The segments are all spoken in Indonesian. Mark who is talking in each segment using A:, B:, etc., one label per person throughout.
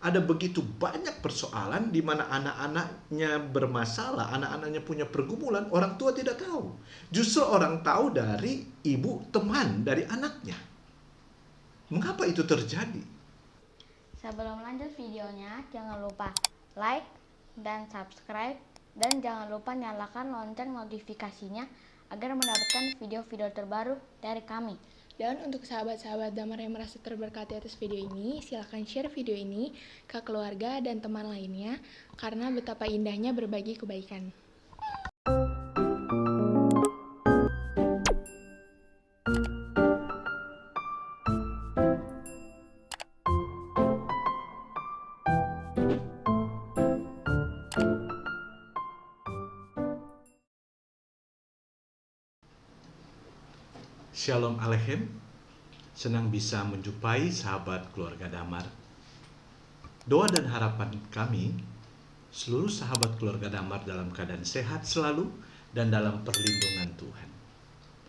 A: ada begitu banyak persoalan di mana anak-anaknya bermasalah, anak-anaknya punya pergumulan, orang tua tidak tahu. Justru orang tahu dari ibu teman dari anaknya. Mengapa itu terjadi?
B: Sebelum lanjut videonya, jangan lupa like dan subscribe, dan jangan lupa nyalakan lonceng notifikasinya agar mendapatkan video-video terbaru dari kami.
C: Dan untuk sahabat-sahabat Damar yang merasa terberkati atas video ini, silahkan share video ini ke keluarga dan teman lainnya, karena betapa indahnya berbagi kebaikan.
A: Shalom Aleichem, senang bisa menjumpai sahabat keluarga Damar. Doa dan harapan kami, seluruh sahabat keluarga Damar dalam keadaan sehat selalu dan dalam perlindungan Tuhan.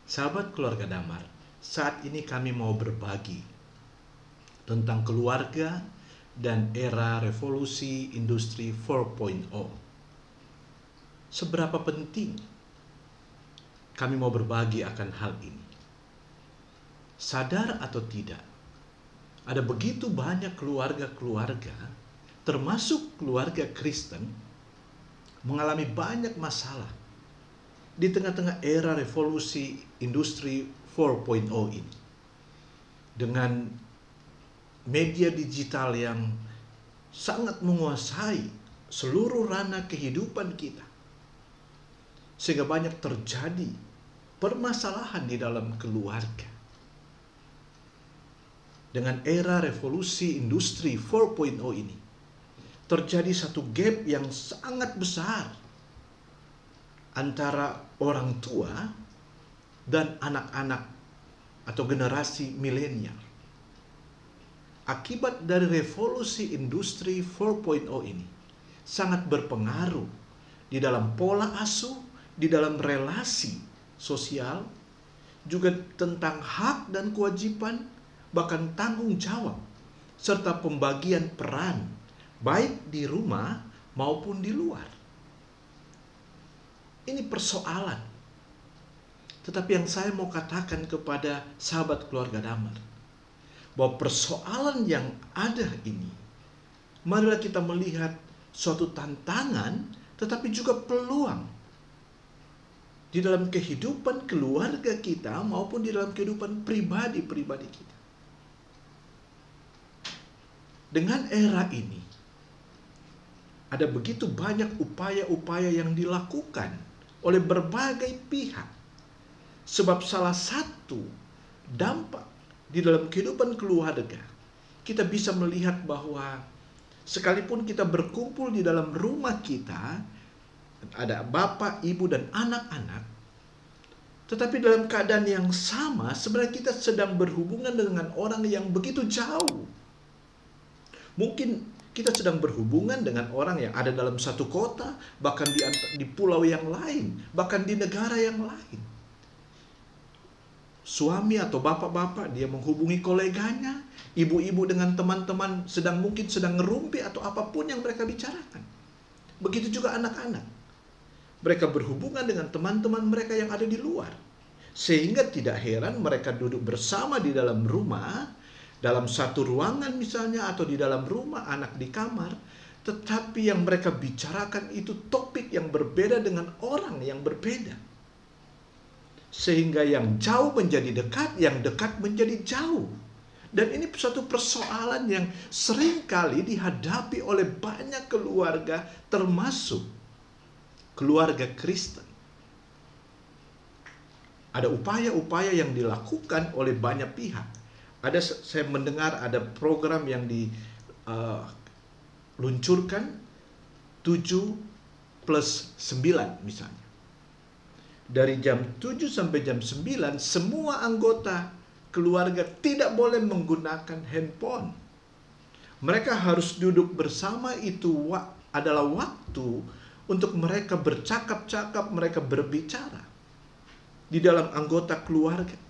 A: Sahabat keluarga Damar, saat ini kami mau berbagi tentang keluarga dan era revolusi industri 4.0. Seberapa penting kami mau berbagi akan hal ini? Sadar atau tidak, ada begitu banyak keluarga-keluarga, termasuk keluarga Kristen, mengalami banyak masalah di tengah-tengah era revolusi industri 4.0 ini. Dengan media digital yang sangat menguasai seluruh ranah kehidupan kita, sehingga banyak terjadi permasalahan di dalam keluarga. Dengan era revolusi industri 4.0 ini, terjadi satu gap yang sangat besar antara orang tua dan anak-anak atau generasi milenial. Akibat dari revolusi industri 4.0 ini sangat berpengaruh di dalam pola asuh, di dalam relasi sosial, juga tentang hak dan kewajiban, bahkan tanggung jawab, serta pembagian peran, baik di rumah maupun di luar. Ini persoalan. Tetapi yang saya mau katakan kepada sahabat keluarga Damar, bahwa persoalan yang ada ini, marilah kita melihat suatu tantangan, tetapi juga peluang di dalam kehidupan keluarga kita maupun di dalam kehidupan pribadi-pribadi kita. Dengan era ini, ada begitu banyak upaya-upaya yang dilakukan oleh berbagai pihak. Sebab salah satu dampak di dalam kehidupan keluarga, kita bisa melihat bahwa sekalipun kita berkumpul di dalam rumah kita, ada bapak, ibu, dan anak-anak, tetapi dalam keadaan yang sama, sebenarnya kita sedang berhubungan dengan orang yang begitu jauh. Mungkin kita sedang berhubungan dengan orang yang ada dalam satu kota, bahkan di pulau yang lain, bahkan di negara yang lain. Suami atau bapak-bapak dia menghubungi koleganya, ibu-ibu dengan teman-teman mungkin sedang ngerumpi atau apapun yang mereka bicarakan. Begitu juga anak-anak. Mereka berhubungan dengan teman-teman mereka yang ada di luar. Sehingga tidak heran mereka duduk bersama di dalam rumah, dalam satu ruangan misalnya, atau di dalam rumah, anak di kamar, tetapi yang mereka bicarakan itu topik yang berbeda dengan orang yang berbeda. Sehingga yang jauh menjadi dekat, yang dekat menjadi jauh. Dan ini suatu persoalan yang seringkali dihadapi oleh banyak keluarga, termasuk keluarga Kristen. Ada upaya-upaya yang dilakukan oleh banyak pihak. Saya mendengar ada program yang diluncurkan 7+9 misalnya. Dari jam 7 sampai jam 9, semua anggota keluarga tidak boleh menggunakan handphone. Mereka harus duduk bersama, itu adalah waktu untuk mereka bercakap-cakap, mereka berbicara di dalam anggota keluarga.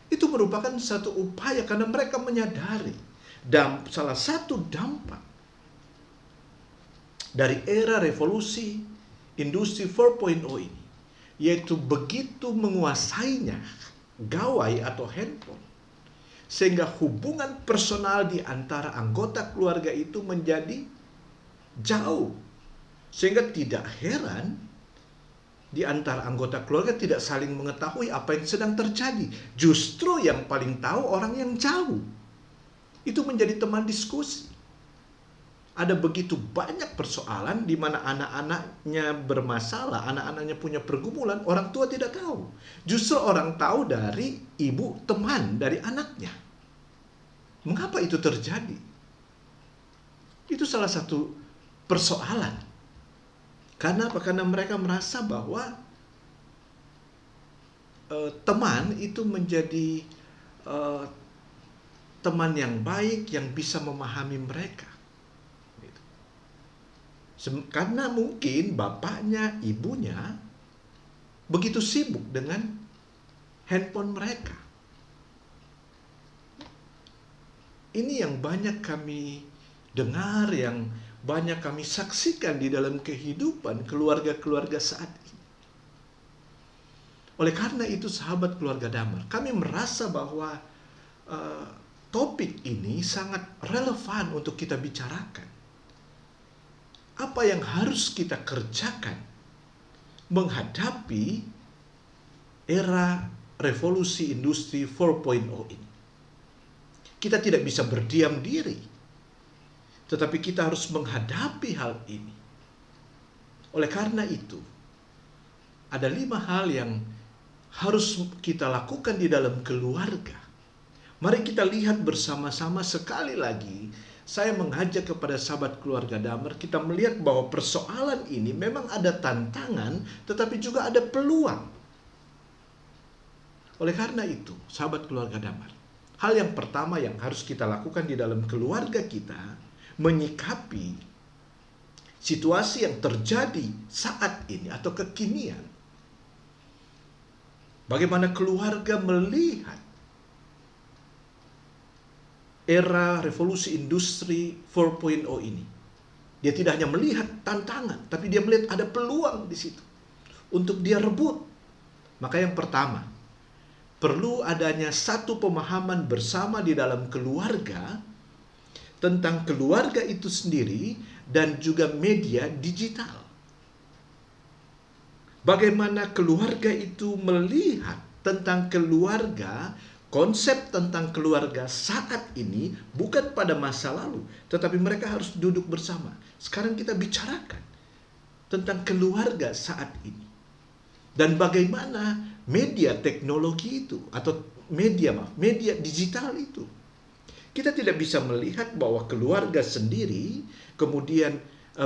A: Itu merupakan satu upaya karena mereka menyadari Dan salah satu dampak dari era revolusi industri 4.0 ini, yaitu begitu menguasainya gawai atau handphone, sehingga hubungan personal di antara anggota keluarga itu menjadi jauh. Sehingga tidak heran di antara anggota keluarga tidak saling mengetahui apa yang sedang terjadi. Justru yang paling tahu orang yang jauh. Itu menjadi teman diskusi. Ada begitu banyak persoalan di mana anak-anaknya bermasalah, anak-anaknya punya pergumulan, orang tua tidak tahu. Justru orang tahu dari ibu teman dari anaknya. Mengapa itu terjadi? Itu salah satu persoalan. Karena apa? Karena mereka merasa bahwa teman itu menjadi teman yang baik yang bisa memahami mereka. Karena mungkin bapaknya, ibunya begitu sibuk dengan handphone mereka. Ini yang banyak kami dengar, yang banyak kami saksikan di dalam kehidupan keluarga-keluarga saat ini. Oleh karena itu, sahabat keluarga Damar, kami merasa bahwa topik ini sangat relevan untuk kita bicarakan. Apa yang harus kita kerjakan menghadapi era revolusi industri 4.0 ini? Kita tidak bisa berdiam diri, tetapi kita harus menghadapi hal ini. Oleh karena itu, ada 5 hal yang harus kita lakukan di dalam keluarga. Mari kita lihat bersama-sama sekali lagi. Saya mengajak kepada sahabat keluarga Damar, kita melihat bahwa persoalan ini memang ada tantangan, tetapi juga ada peluang. Oleh karena itu, sahabat keluarga Damar, hal yang pertama yang harus kita lakukan di dalam keluarga kita, menyikapi situasi yang terjadi saat ini atau kekinian. Bagaimana keluarga melihat era revolusi industri 4.0 ini. Dia tidak hanya melihat tantangan, tapi dia melihat ada peluang di situ untuk dia rebut. Maka yang pertama, perlu adanya satu pemahaman bersama di dalam keluarga tentang keluarga itu sendiri dan juga media digital. Bagaimana keluarga itu melihat tentang keluarga, konsep tentang keluarga saat ini bukan pada masa lalu, tetapi mereka harus duduk bersama. Sekarang kita bicarakan tentang keluarga saat ini. Dan bagaimana media teknologi itu, atau media digital itu. Kita tidak bisa melihat bahwa keluarga sendiri, kemudian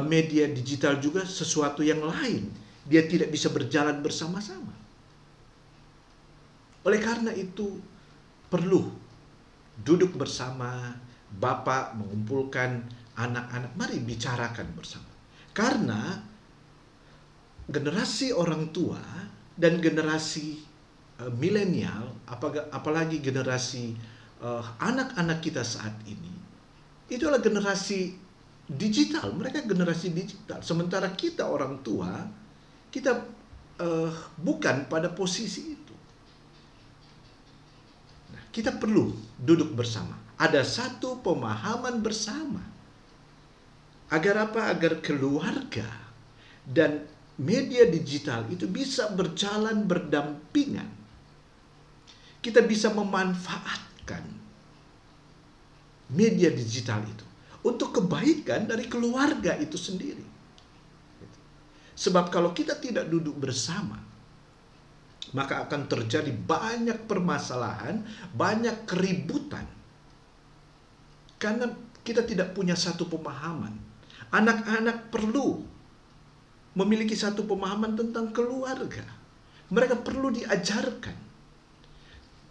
A: media digital juga sesuatu yang lain. Dia tidak bisa berjalan bersama-sama. Oleh karena itu, perlu duduk bersama, bapak mengumpulkan anak-anak, mari bicarakan bersama. Karena generasi orang tua dan generasi milenial, apalagi generasi anak-anak kita saat ini, itu adalah generasi digital. Mereka generasi digital. Sementara kita orang tua, kita bukan pada posisi itu. Kita perlu duduk bersama. Ada satu pemahaman bersama. Agar apa? Agar keluarga dan media digital itu bisa berjalan berdampingan. Kita bisa memanfaatkan media digital itu untuk kebaikan dari keluarga itu sendiri. Sebab kalau kita tidak duduk bersama, maka akan terjadi banyak permasalahan, banyak keributan. Karena kita tidak punya satu pemahaman. Anak-anak perlu memiliki satu pemahaman tentang keluarga. Mereka perlu diajarkan.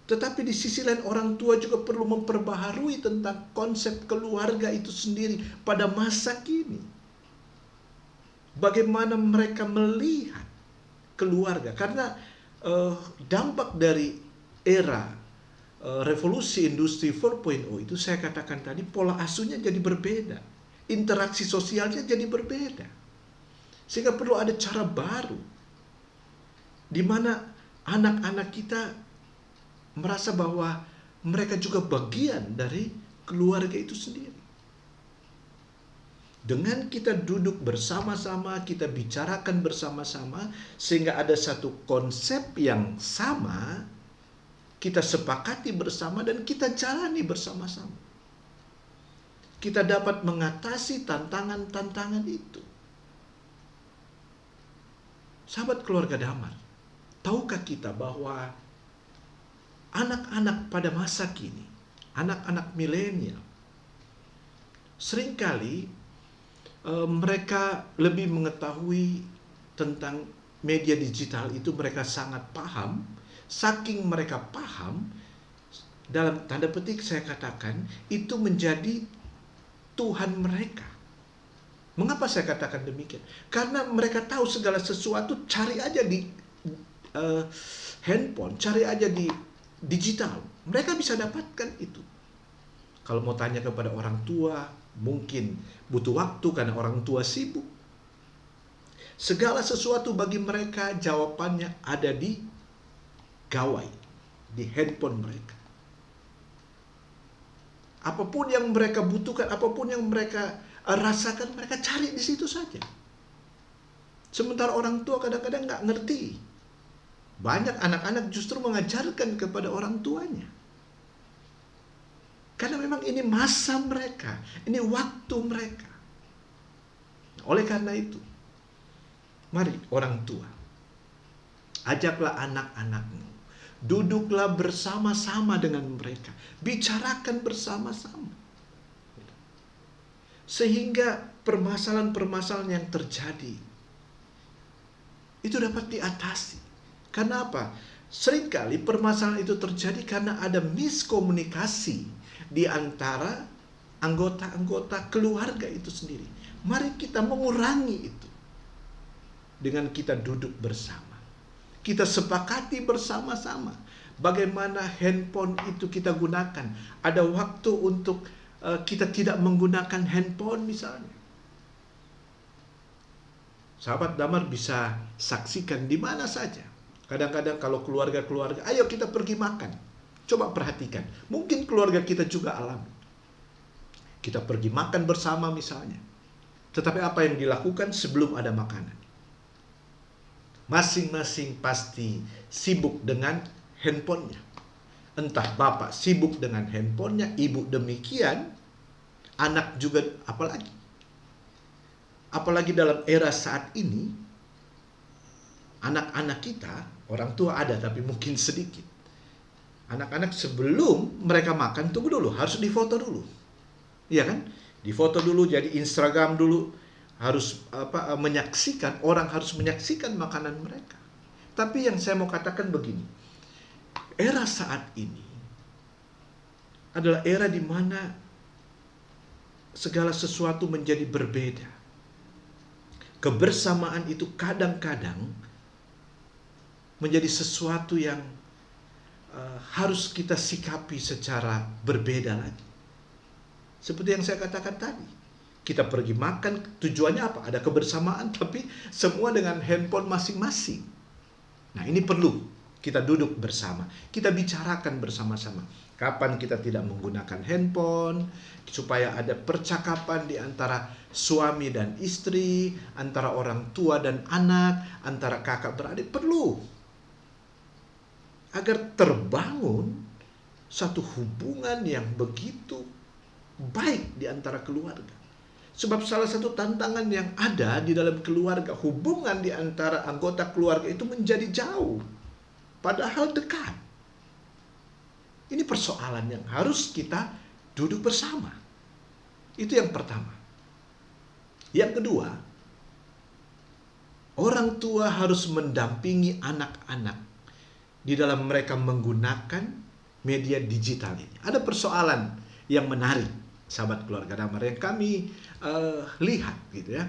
A: Tetapi di sisi lain orang tua juga perlu memperbaharui tentang konsep keluarga itu sendiri pada masa kini. Bagaimana mereka melihat keluarga. Karena dampak dari era revolusi industri 4.0 itu saya katakan tadi pola asuhnya jadi berbeda. Interaksi sosialnya jadi berbeda. Sehingga perlu ada cara baru di mana anak-anak kita merasa bahwa mereka juga bagian dari keluarga itu sendiri. Dengan kita duduk bersama-sama, kita bicarakan bersama-sama, sehingga ada satu konsep yang sama, kita sepakati bersama dan kita jalani bersama-sama. Kita dapat mengatasi tantangan-tantangan itu. Sahabat keluarga Damar, tahukah kita bahwa anak-anak pada masa kini, anak-anak milenial, seringkali mereka lebih mengetahui tentang media digital itu, mereka sangat paham. Saking mereka paham, dalam tanda petik saya katakan, itu menjadi Tuhan mereka. Mengapa saya katakan demikian? Karena mereka tahu segala sesuatu, cari aja di handphone, cari aja di digital. Mereka bisa dapatkan itu. Kalau mau tanya kepada orang tua, mungkin butuh waktu karena orang tua sibuk. Segala sesuatu bagi mereka jawabannya ada di gawai, di handphone mereka. Apapun yang mereka butuhkan, apapun yang mereka rasakan, mereka cari di situ saja. Sementara orang tua kadang-kadang nggak ngerti. Banyak anak-anak justru mengajarkan kepada orang tuanya. Karena memang ini masa mereka, ini waktu mereka. Oleh karena itu, mari orang tua, ajaklah anak-anakmu, duduklah bersama-sama dengan mereka, bicarakan bersama-sama. Sehingga permasalahan-permasalahan yang terjadi itu dapat diatasi. Karena apa? Seringkali permasalahan itu terjadi karena ada miskomunikasi di antara anggota-anggota keluarga itu sendiri. Mari kita mengurangi itu dengan kita duduk bersama. Kita sepakati bersama-sama bagaimana handphone itu kita gunakan. Ada waktu untuk kita tidak menggunakan handphone misalnya. Sahabat Damar bisa saksikan di mana saja. Kadang-kadang kalau keluarga-keluarga, ayo kita pergi makan. Coba perhatikan, mungkin keluarga kita juga alami. Kita pergi makan bersama misalnya. Tetapi apa yang dilakukan sebelum ada makanan? Masing-masing pasti sibuk dengan handphonenya. Entah bapak sibuk dengan handphonenya, ibu demikian, anak juga apalagi. Apalagi dalam era saat ini, anak-anak kita, orang tua ada tapi mungkin sedikit. Anak-anak sebelum mereka makan, tunggu dulu, harus difoto dulu. Iya kan? Difoto dulu, jadi Instagram dulu. Harus menyaksikan, orang harus menyaksikan makanan mereka. Tapi yang saya mau katakan begini. Era saat ini adalah era di mana segala sesuatu menjadi berbeda. Kebersamaan itu kadang-kadang menjadi sesuatu yang harus kita sikapi secara berbeda lagi. Seperti yang saya katakan tadi, kita pergi makan, tujuannya apa? Ada kebersamaan, tapi semua dengan handphone masing-masing. Nah, ini perlu kita duduk bersama, kita bicarakan bersama-sama. Kapan kita tidak menggunakan handphone, supaya ada percakapan di antara suami dan istri, antara orang tua dan anak, antara kakak beradik, perlu. Agar terbangun satu hubungan yang begitu baik di antara keluarga. Sebab salah satu tantangan yang ada di dalam keluarga, hubungan di antara anggota keluarga itu menjadi jauh, padahal dekat. Ini persoalan yang harus kita duduk bersama. Itu yang pertama. Yang kedua, orang tua harus mendampingi anak-anak di dalam mereka menggunakan media digital ini. Ada persoalan yang menarik, sahabat keluarga Damar, yang kami lihat gitu ya.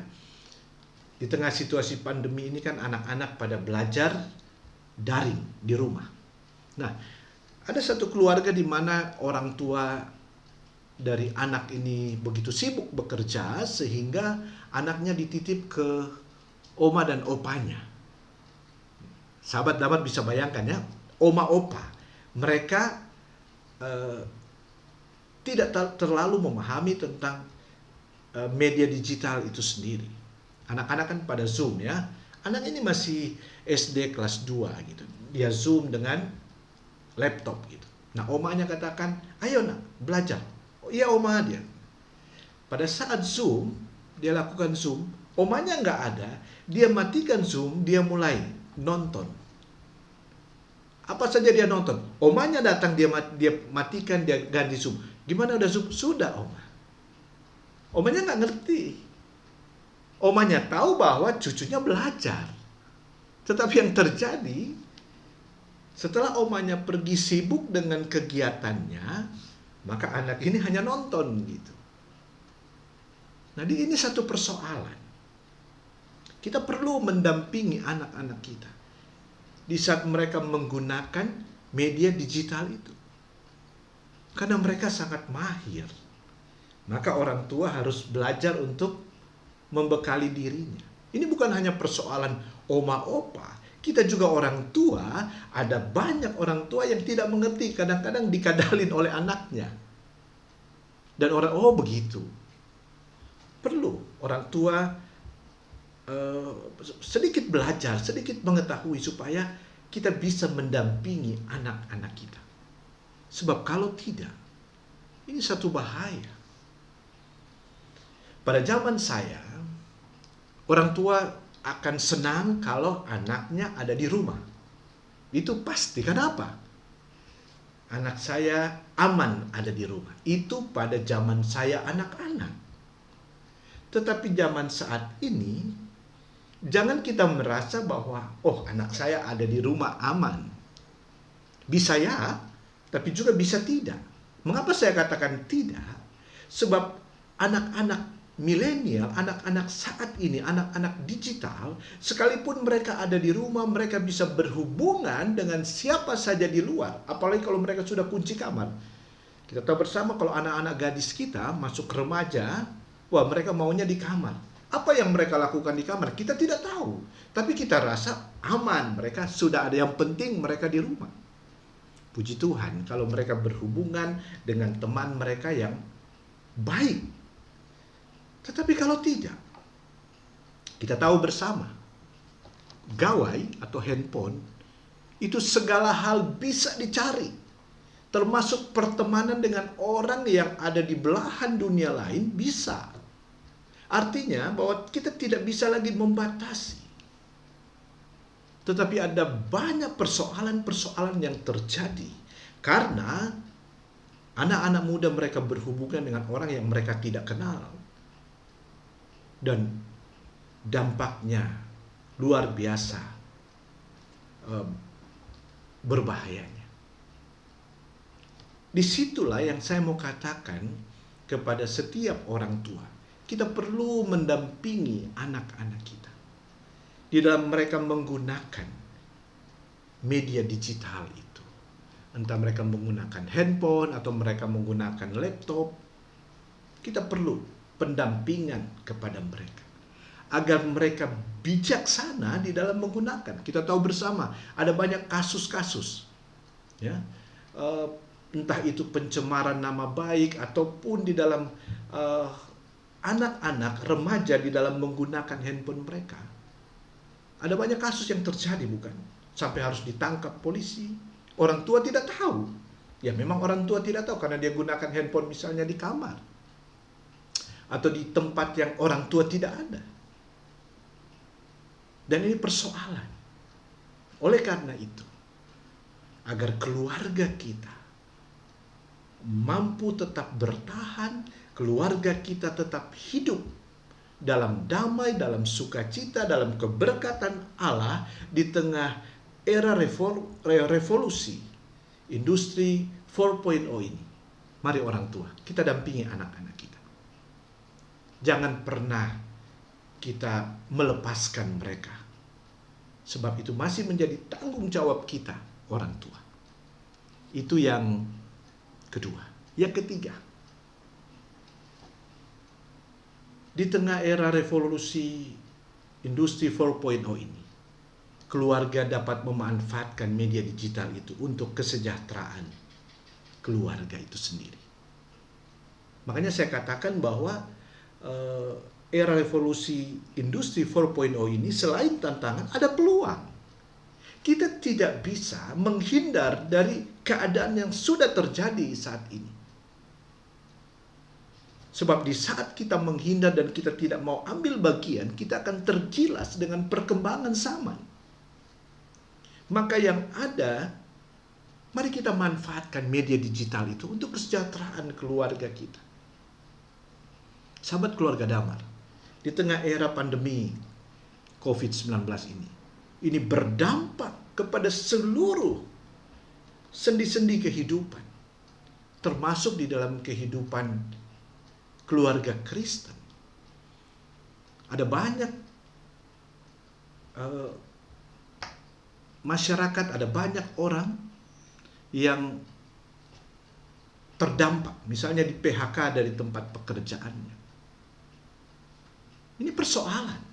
A: Di tengah situasi pandemi ini kan anak-anak pada belajar daring di rumah. Nah, Ada satu keluarga di mana orang tua dari anak ini begitu sibuk bekerja sehingga anaknya dititip ke oma dan opanya. Sahabat dapat bisa bayangkan ya, oma opa. Mereka tidak terlalu memahami tentang media digital itu sendiri. Anak-anak kan pada Zoom ya. Anak ini masih SD kelas 2 gitu. Dia Zoom dengan laptop gitu. Nah, omanya katakan, "Ayo nak, belajar." "Oh iya oma," dia. Pada saat Zoom, dia lakukan Zoom, omanya nggak ada, dia matikan Zoom, dia mulai nonton. Apa saja dia nonton. Omanya datang, dia matikan, dia ganti Zoom. "Gimana udah Zoom?" "Sudah oma." Omanya nggak ngerti. Omanya tahu bahwa cucunya belajar. Tetapi yang terjadi, setelah omanya pergi sibuk dengan kegiatannya, maka anak ini hanya nonton gitu. Nah, ini satu persoalan. Kita perlu mendampingi anak-anak kita di saat mereka menggunakan media digital itu. Karena mereka sangat mahir. Maka orang tua harus belajar untuk membekali dirinya. Ini bukan hanya persoalan oma opa. Kita juga orang tua, ada banyak orang tua yang tidak mengerti, kadang-kadang dikadalin oleh anaknya. Dan orang, oh begitu. Perlu orang tua sedikit belajar, sedikit mengetahui supaya kita bisa mendampingi anak-anak kita. Sebab kalau tidak, ini satu bahaya. Pada zaman saya, orang tua akan senang kalau anaknya ada di rumah. Itu pasti. Kenapa? Anak saya aman ada di rumah. Itu pada zaman saya anak-anak. Tetapi zaman saat ini, jangan kita merasa bahwa, oh anak saya ada di rumah aman. Bisa ya, tapi juga bisa tidak. Mengapa saya katakan tidak? Sebab anak-anak milenial, anak-anak saat ini, anak-anak digital, sekalipun mereka ada di rumah, mereka bisa berhubungan dengan siapa saja di luar. Apalagi kalau mereka sudah kunci kamar. Kita tahu bersama kalau anak-anak gadis kita masuk remaja, wah mereka maunya di kamar. Apa yang mereka lakukan di kamar? Kita tidak tahu. Tapi kita rasa aman. Mereka sudah ada, yang penting mereka di rumah. Puji Tuhan kalau mereka berhubungan dengan teman mereka yang baik. Tetapi kalau tidak, kita tahu bersama, gawai atau handphone, itu segala hal bisa dicari. Termasuk pertemanan dengan orang yang ada di belahan dunia lain bisa. Artinya bahwa kita tidak bisa lagi membatasi. Tetapi ada banyak persoalan-persoalan yang terjadi. Karena anak-anak muda mereka berhubungan dengan orang yang mereka tidak kenal. Dan dampaknya luar biasa berbahayanya. Disitulah yang saya mau katakan kepada setiap orang tua. Kita perlu mendampingi anak-anak kita di dalam mereka menggunakan media digital itu. Entah mereka menggunakan handphone atau mereka menggunakan laptop. Kita perlu pendampingan kepada mereka agar mereka bijaksana di dalam menggunakan. Kita tahu bersama ada banyak kasus-kasus, ya, entah itu pencemaran nama baik ataupun di dalam anak-anak remaja di dalam menggunakan handphone mereka. Ada banyak kasus yang terjadi, bukan? Sampai harus ditangkap polisi. Orang tua tidak tahu. Ya memang orang tua tidak tahu karena dia gunakan handphone misalnya di kamar atau di tempat yang orang tua tidak ada. Dan ini persoalan. Oleh karena itu, agar keluarga kita mampu tetap bertahan, keluarga kita tetap hidup dalam damai, dalam sukacita, dalam keberkatan Allah di tengah era revolusi industri 4.0 ini. Mari orang tua, kita dampingi anak-anak kita. Jangan pernah kita melepaskan mereka. Sebab itu masih menjadi tanggung jawab kita, orang tua. Itu yang kedua. Yang ketiga, di tengah era revolusi industri 4.0 ini, keluarga dapat memanfaatkan media digital itu untuk kesejahteraan keluarga itu sendiri. Makanya saya katakan bahwa era revolusi industri 4.0 ini selain tantangan, ada peluang. Kita tidak bisa menghindar dari keadaan yang sudah terjadi saat ini. Sebab di saat kita menghindar dan kita tidak mau ambil bagian, kita akan tergilas dengan perkembangan zaman. Maka yang ada, mari kita manfaatkan media digital itu untuk kesejahteraan keluarga kita. Sahabat keluarga Damar, di tengah era pandemi COVID-19 ini berdampak kepada seluruh sendi-sendi kehidupan, termasuk di dalam kehidupan keluarga Kristen. Ada banyak masyarakat, ada banyak orang yang terdampak, misalnya di PHK dari tempat pekerjaannya. Ini persoalan.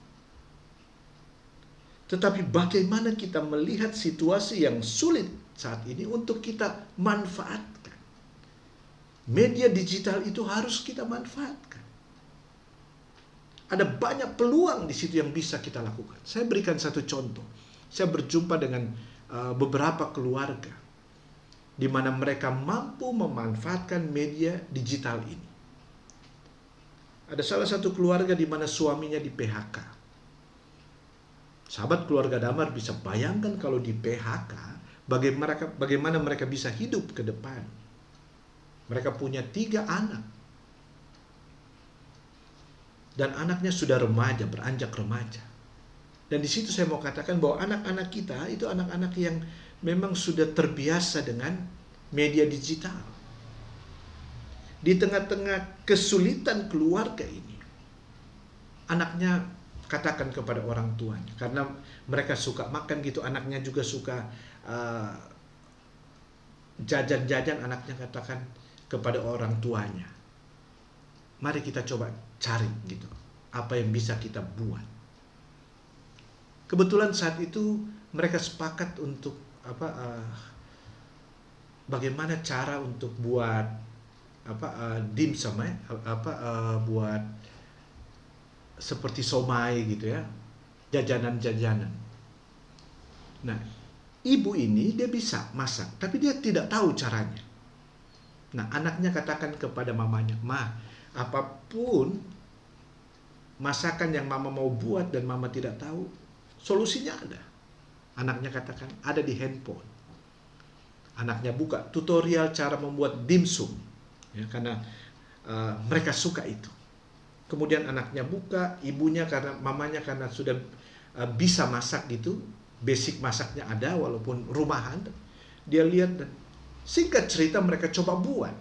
A: Tetapi bagaimana kita melihat situasi yang sulit saat ini untuk kita manfaatkan. Media digital itu harus kita manfaatkan. Ada banyak peluang di situ yang bisa kita lakukan. Saya berikan satu contoh. Saya berjumpa dengan beberapa keluarga di mana mereka mampu memanfaatkan media digital ini. Ada salah satu keluarga di mana suaminya di PHK. Sahabat keluarga Damar bisa bayangkan kalau di PHK, bagaimana mereka bisa hidup ke depan. Mereka punya 3 anak. Dan anaknya sudah remaja, beranjak remaja. Dan di situ saya mau katakan bahwa anak-anak kita itu anak-anak yang memang sudah terbiasa dengan media digital. Di tengah-tengah kesulitan keluarga ini, anaknya katakan kepada orang tuanya, karena mereka suka makan gitu, anaknya juga suka jajan-jajan, anaknya katakan kepada orang tuanya, mari kita coba cari gitu, apa yang bisa kita buat. Kebetulan saat itu mereka sepakat untuk bagaimana cara untuk buat dimsum, buat seperti somai gitu ya, jajanan-jajanan. Nah, ibu ini dia bisa masak, tapi dia tidak tahu caranya. Nah, anaknya katakan kepada mamanya, "Ma, apapun masakan yang mama mau buat dan mama tidak tahu, solusinya ada." Anaknya katakan, "Ada di handphone." Anaknya buka tutorial cara membuat dimsum, ya, karena mereka suka itu. Kemudian anaknya buka, ibunya mamanya karena sudah bisa masak gitu, basic masaknya ada walaupun rumahan. Dia lihat dan singkat cerita mereka coba buat.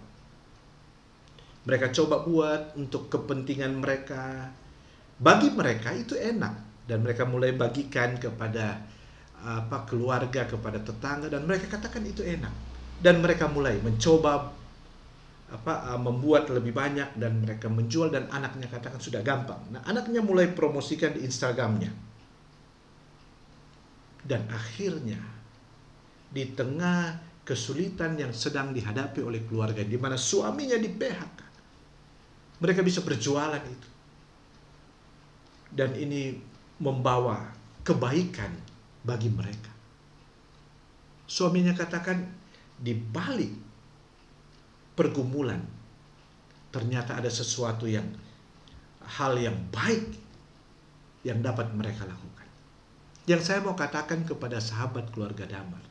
A: Mereka coba buat untuk kepentingan mereka. Bagi mereka itu enak dan mereka mulai bagikan kepada keluarga, kepada tetangga, dan mereka katakan itu enak. Dan mereka mulai mencoba membuat lebih banyak dan mereka menjual, dan anaknya katakan sudah gampang. Nah, anaknya mulai promosikan di Instagramnya. Dan akhirnya di tengah kesulitan yang sedang dihadapi oleh keluarga di mana suaminya di PHK, mereka bisa berjualan itu. Dan ini membawa kebaikan bagi mereka. Suaminya katakan di balik pergumulan ternyata ada sesuatu hal yang baik yang dapat mereka lakukan. Yang saya mau katakan kepada sahabat keluarga Damar,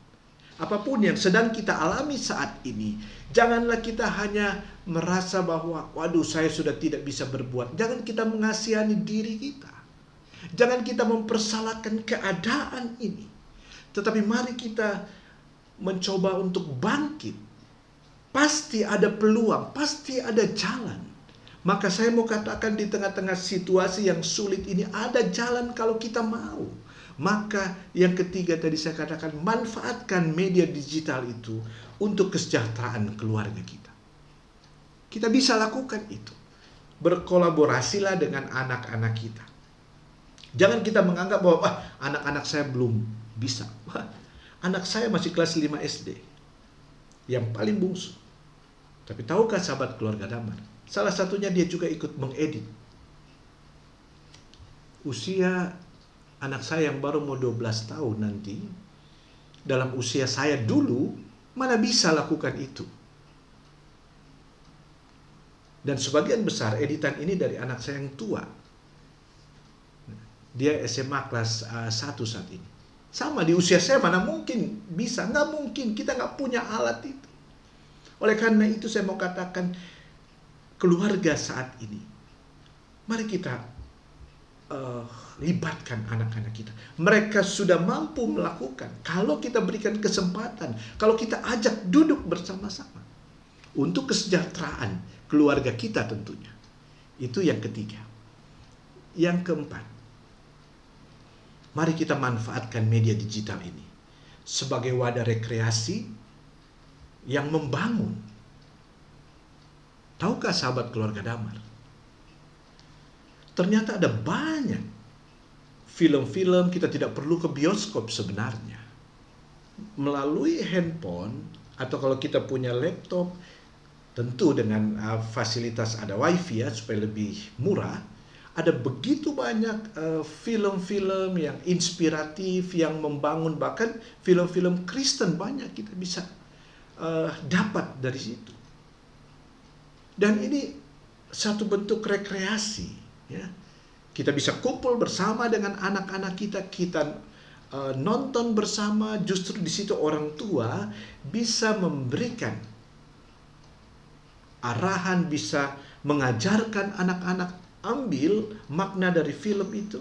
A: apapun yang sedang kita alami saat ini, janganlah kita hanya merasa bahwa waduh saya sudah tidak bisa berbuat. Jangan kita mengasihani diri kita. Jangan kita mempersalahkan keadaan ini. Tetapi mari kita mencoba untuk bangkit. Pasti ada peluang, pasti ada jalan. Maka saya mau katakan di tengah-tengah situasi yang sulit ini ada jalan kalau kita mau. Maka yang ketiga tadi saya katakan, manfaatkan media digital itu untuk kesejahteraan keluarga kita. Kita bisa lakukan itu. Berkolaborasilah dengan anak-anak kita. Jangan kita menganggap bahwa anak-anak saya belum bisa. Anak saya masih kelas 5 SD. Yang paling bungsu. Tapi tahukah sahabat keluarga Damar? Salah satunya dia juga ikut mengedit. Usia anak saya yang baru mau 12 tahun nanti, dalam usia saya dulu, mana bisa lakukan itu. Dan sebagian besar editan ini dari anak saya yang tua. Dia SMA kelas 1 saat ini. Sama di usia saya mana mungkin bisa. Nggak mungkin, kita nggak punya alat itu. Oleh karena itu saya mau katakan, keluarga saat ini, mari kita libatkan anak-anak kita. Mereka sudah mampu melakukan. Kalau kita berikan kesempatan, kalau kita ajak duduk bersama-sama untuk kesejahteraan keluarga kita tentunya. Itu yang ketiga. Yang keempat, mari kita manfaatkan media digital ini sebagai wadah rekreasi yang membangun. Tahukah sahabat keluarga Damar? Ternyata ada banyak film-film kita tidak perlu ke bioskop sebenarnya. Melalui handphone atau kalau kita punya laptop, tentu dengan fasilitas ada wifi ya supaya lebih murah. Ada begitu banyak film-film yang inspiratif, yang membangun, bahkan film-film Kristen banyak kita bisa dapat dari situ. Dan ini satu bentuk rekreasi. Ya, kita bisa kumpul bersama dengan anak-anak kita, nonton bersama. Justru di situ orang tua bisa memberikan arahan, bisa mengajarkan anak-anak ambil makna dari film itu,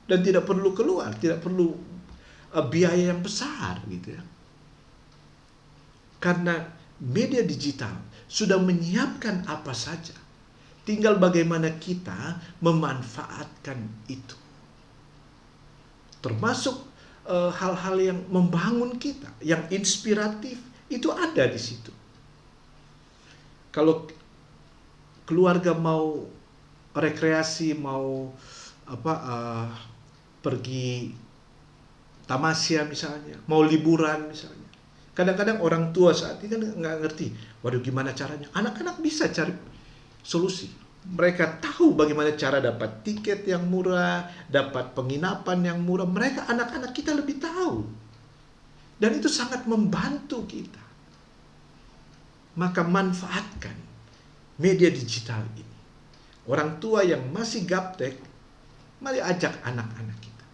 A: dan tidak perlu keluar, tidak perlu biaya yang besar gitu ya. Karena media digital sudah menyiapkan apa saja. Tinggal bagaimana kita memanfaatkan itu. Termasuk hal-hal yang membangun kita, yang inspiratif, itu ada di situ. Kalau keluarga mau rekreasi, mau pergi tamasya misalnya, mau liburan misalnya. Kadang-kadang orang tua saat ini kan nggak ngerti, waduh gimana caranya. Anak-anak bisa cari solusi. Mereka tahu bagaimana cara dapat tiket yang murah, dapat penginapan yang murah. Anak-anak kita lebih tahu. Dan itu sangat membantu kita. Maka manfaatkan media digital ini. Orang tua yang masih gaptek, mari ajak anak-anak kita.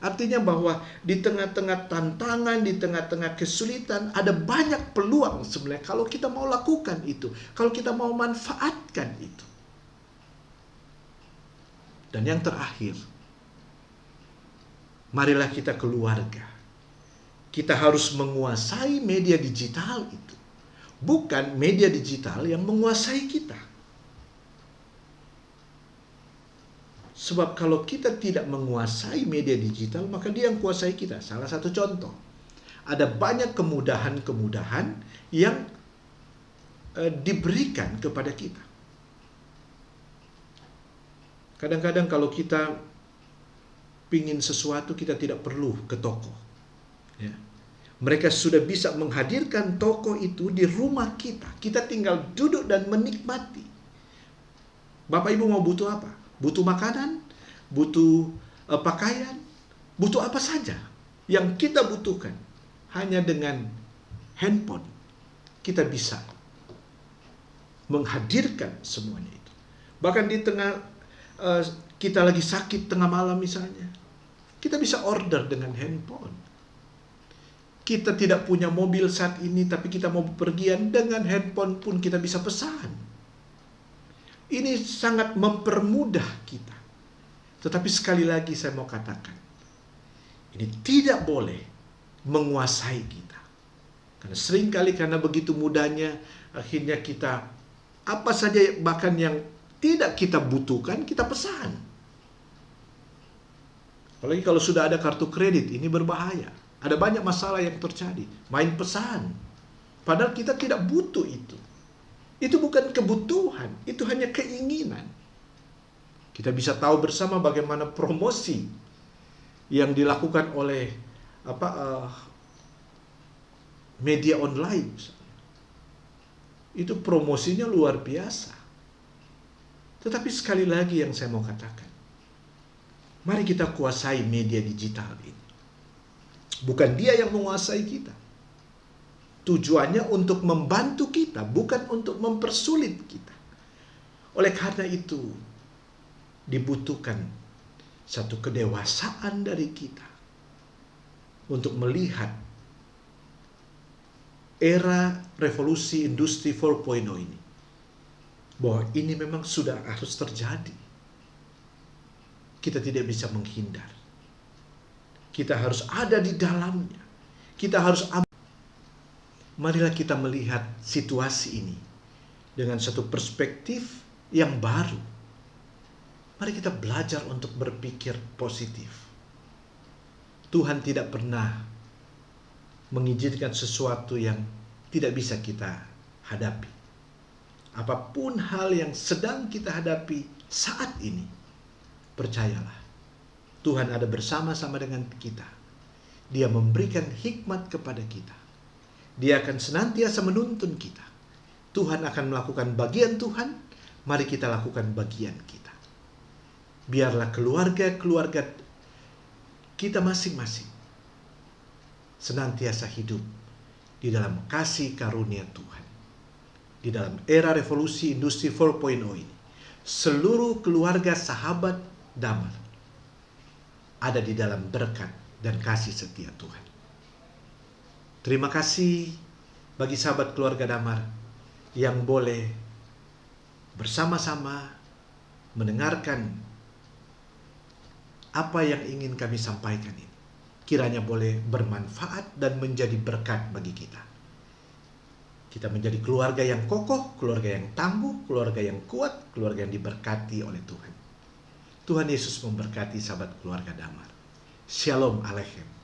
A: Artinya bahwa di tengah-tengah tantangan, di tengah-tengah kesulitan, ada banyak peluang sebenarnya kalau kita mau lakukan itu, kalau kita mau manfaatkan itu. Dan yang terakhir, marilah kita keluarga. Kita harus menguasai media digital itu. Bukan media digital yang menguasai kita. Sebab kalau kita tidak menguasai media digital, maka dia yang kuasai kita. Salah satu contoh, ada banyak kemudahan-kemudahan yang diberikan kepada kita. Kadang-kadang kalau kita pingin sesuatu, kita tidak perlu ke toko. Ya. Mereka sudah bisa menghadirkan toko itu di rumah kita. Kita tinggal duduk dan menikmati. Bapak Ibu mau butuh apa? Butuh makanan, butuh pakaian, butuh apa saja yang kita butuhkan. Hanya dengan handphone kita bisa menghadirkan semuanya itu. Bahkan di tengah kita lagi sakit tengah malam misalnya, kita bisa order dengan handphone. Kita tidak punya mobil saat ini, tapi kita mau bepergian, dengan handphone pun kita bisa pesan. Ini sangat mempermudah kita. Tetapi sekali lagi saya mau katakan, ini tidak boleh menguasai kita. Karena seringkali karena begitu mudahnya, akhirnya kita apa saja bahkan yang tidak kita butuhkan, kita pesan. Apalagi kalau sudah ada kartu kredit, ini berbahaya. Ada banyak masalah yang terjadi. Main pesan. Padahal kita tidak butuh itu. Itu bukan kebutuhan, itu hanya keinginan. Kita bisa tahu bersama bagaimana promosi yang dilakukan oleh media online. Itu promosinya luar biasa. Tetapi sekali lagi yang saya mau katakan, mari kita kuasai media digital ini. Bukan dia yang menguasai kita. Tujuannya untuk membantu kita, bukan untuk mempersulit kita. Oleh karena itu, dibutuhkan satu kedewasaan dari kita untuk melihat era revolusi industri 4.0 ini. Bahwa ini memang sudah harus terjadi. Kita tidak bisa menghindar. Kita harus ada di dalamnya. Kita harus marilah kita melihat situasi ini dengan satu perspektif yang baru. Mari kita belajar untuk berpikir positif. Tuhan tidak pernah mengizinkan sesuatu yang tidak bisa kita hadapi. Apapun hal yang sedang kita hadapi saat ini, percayalah, Tuhan ada bersama-sama dengan kita. Dia memberikan hikmat kepada kita. Dia akan senantiasa menuntun kita. Tuhan akan melakukan bagian Tuhan, mari kita lakukan bagian kita. Biarlah keluarga-keluarga kita masing-masing senantiasa hidup di dalam kasih karunia Tuhan. Di dalam era revolusi industri 4.0 ini, seluruh keluarga sahabat Damar ada di dalam berkat dan kasih setia Tuhan. Terima kasih bagi sahabat keluarga Damar yang boleh bersama-sama mendengarkan apa yang ingin kami sampaikan ini. Kiranya boleh bermanfaat dan menjadi berkat bagi kita. Kita menjadi keluarga yang kokoh, keluarga yang tangguh, keluarga yang kuat, keluarga yang diberkati oleh Tuhan. Tuhan Yesus memberkati sahabat keluarga Damar. Shalom Aleichem.